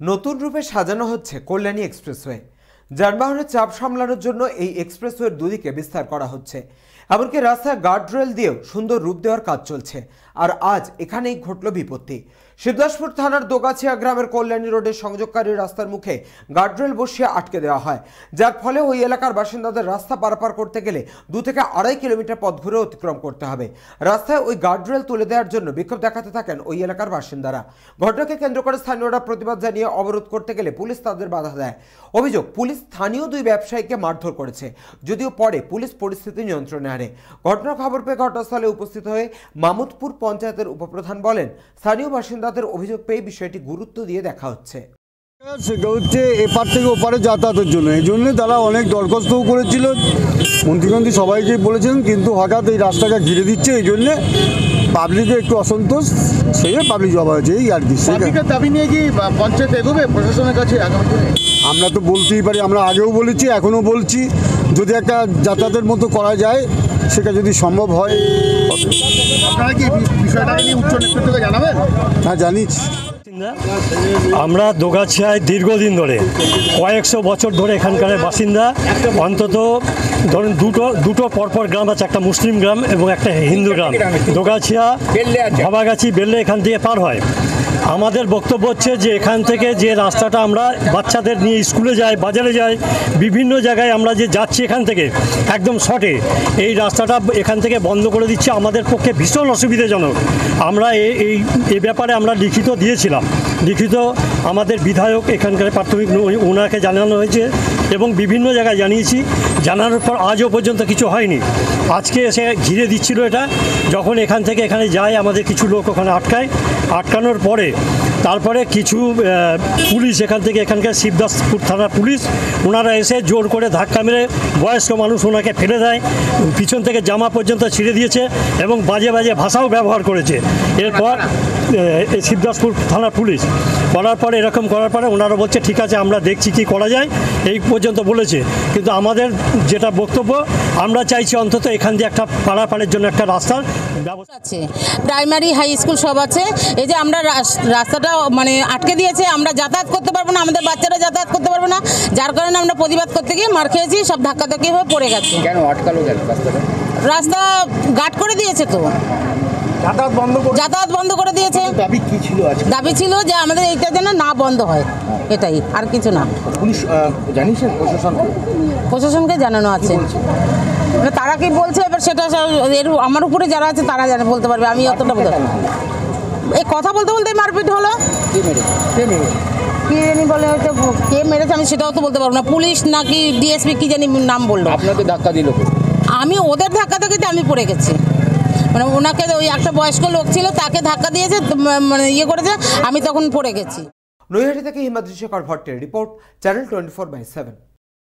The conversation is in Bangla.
নতুন রূপে সাজানো হচ্ছে কল্যাণী এক্সপ্রেসওয়ে। যানবাহনের চাপ সামলানোর জন্য এই এক্সপ্রেসওয়ের দুদিকে বিস্তার করা হচ্ছে, এমনকি রাস্তায় গার্ডরেল দিয়েও সুন্দর রূপ দেওয়ার কাজ চলছে। আর আজ এখানেই ঘটল বিপত্তি। শিবদাসপুর থানার দোগাছিয়া গ্রামের কল্যাণী রোডের সংযোগকারী রাস্তার মুখে গার্ডরেল বসিয়ে আটকে দেওয়া হয়, যার ফলে ওই এলাকার বাসিন্দাদের রাস্তা পারাপার করতে গেলে 2 থেকে 2.5 কিলোমিটার পথ ঘুরে অতিক্রম করতে হবে। রাস্তায় ওই গার্ডরেল তুলে দেওয়ার জন্য বিক্ষোভ দেখাতে থাকেন ওই এলাকার বাসিন্দারা। ঘটনাকে কেন্দ্র করে স্থানীয়রা প্রতিবাদ জানিয়ে অবরোধ করতে গেলে পুলিশ তাদের বাধা দেয়। অভিযোগ, পুলিশ স্থানীয় 2 ব্যবসায়ীকে মারধর করেছে, যদিও পরে পুলিশ পরিস্থিতি নিয়ন্ত্রণে আনে। ঘটনার খবর পেয়ে ঘটনাস্থলে উপস্থিত হয়ে মামুদপুর পঞ্চায়েতের উপপ্রধান বলেন, স্থানীয় বাসিন্দাদের অভিযোগ পেয়ে বিষয়টি গুরুত্ব দিয়ে দেখা হচ্ছে। সেটা হচ্ছে এপার থেকে ওপারে যাতায়াতের জন্য, এই জন্য তারা অনেক দরখাস্তও করেছিল, মন্ত্রী সবাইকে বলেছেন, কিন্তু হঠাৎ এই রাস্তাটা ঘিরে দিচ্ছে, এই জন্যে পাবলিকের একটু অসন্তোষ, সেই পাবলিক জমা হয়েছে এই আর কি। দাবি নিয়ে কি পঞ্চায়েত এগোবে প্রশাসনের কাছে? আমরা তো বলতেই পারি, আমরা আগেও বলেছি, এখনও বলছি, যদি একটা যাতায়াতের মতো করা যায়, সেটা যদি সম্ভব হয়। আপনারা কি বিষয়টা নিয়ে উচ্চ নেতৃত্বকে জানাবেন? হ্যাঁ, জানিস। আমরা দোগাছিয়ায় দীর্ঘদিন ধরে কয়েকশো বছর ধরে এখানকার বাসিন্দা। অন্তত ধরুন দুটো পরপর গ্রাম আছে, একটা মুসলিম গ্রাম এবং একটা হিন্দু গ্রাম। দোগাছিয়া, ভাবাগাছি, বেল্লে এখান থেকে পার হয়। আমাদের বক্তব্য হচ্ছে যে এখান থেকে যে রাস্তাটা আমরা বাচ্চাদের নিয়ে স্কুলে যাই, বাজারে যাই, বিভিন্ন জায়গায় আমরা যে যাচ্ছি এখান থেকে একদম শর্টে, এই রাস্তাটা এখান থেকে বন্ধ করে দিচ্ছে, আমাদের পক্ষে ভীষণ অসুবিধাজনক। আমরা এই ব্যাপারে আমরা লিখিত দিয়েছিলাম, লিখিত আমাদের বিধায়ক এখানকার প্রাথমিক ওনাকে জানানো হয়েছে এবং বিভিন্ন জায়গায় জানিয়েছি। জানানোর পর আজও পর্যন্ত কিছু হয়নি। আজকে এসে ঘিরে দিচ্ছিল এটা, যখন এখান থেকে এখানে যায় আমাদের কিছু লোক ওখানে আটকানোর পরে তারপরে কিছু পুলিশ এখানকার শিবদাসপুর থানার পুলিশ, ওনারা এসে জোর করে ধাক্কা মেরে বয়স্ক মানুষ ওনাকে ফেলে দেয়, পিছন থেকে জামা পর্যন্ত ছিঁড়ে দিয়েছে এবং বাজে বাজে ভাষাও ব্যবহার করেছে। এরপর এই শিবদাসপুর থানার পুলিশ করার পরে এরকম করার পরে ওনারা বলছে ঠিক আছে, আমরা দেখছি কি করা যায়, এই পর্যন্ত বলেছে। কিন্তু আমাদের যেটা বক্তব্য, আমরা চাইছি অন্তত এখান দিয়ে একটা পারাপারের জন্য একটা রাস্তার ব্যবস্থা আছে। প্রাইমারি হাই স্কুল সব আছে। এই যে আমরা রাস্তাটা মানে আটকে দিয়েছে, আমরা যাতায়াত করতে পারবো না, আমাদের বাচ্চারা যাতায়াত করতে পারবো না, যার কারণে আমরা প্রতিবাদ করতে গিয়ে মার খেয়েছি, সব ধাক্কাধাক্কি হয়ে পড়ে গেছে। কেন আটকালো কেন রাস্তাটা? রাস্তা গার্ড করে দিয়েছে তো, যাতায়াত বন্ধ করে দিয়েছে। দাবি কি ছিল আজকে? দাবি ছিল যে আমাদের এইটা যেন না বন্ধ হয়, এটাই, আর কিছু না। পুলিশ জানিয়েছেন প্রশাসনকে জানানো আছে, তারা কি বলছে এবার সেটা আমার উপরে যারা আছে তারা জানে, বলতে পারবে, আমি অতটা বলতে পারবো। এই কথা বলতে বলতে মারপিট হলো। কি জানি বলে, হয়তো কে মেরেছে আমি সেটাও তো বলতে পারবো না। পুলিশ নাকি ডিএসপি কি জানি নাম বললো। আপনাকে ধাক্কা দিল? আমি ওদের ধাক্কা থেকে আমি পড়ে গেছি। মানে ওনাকে ওই একটা বয়স্ক লোক ছিল, তাকে ধাক্কা দিয়েছে, মানে ইয়ে করেছে, আমি তখন পড়ে গেছি। নৈহাটি থেকে হিমাদ্রি শেখর ভট্টের রিপোর্ট, চ্যানেল 24/7।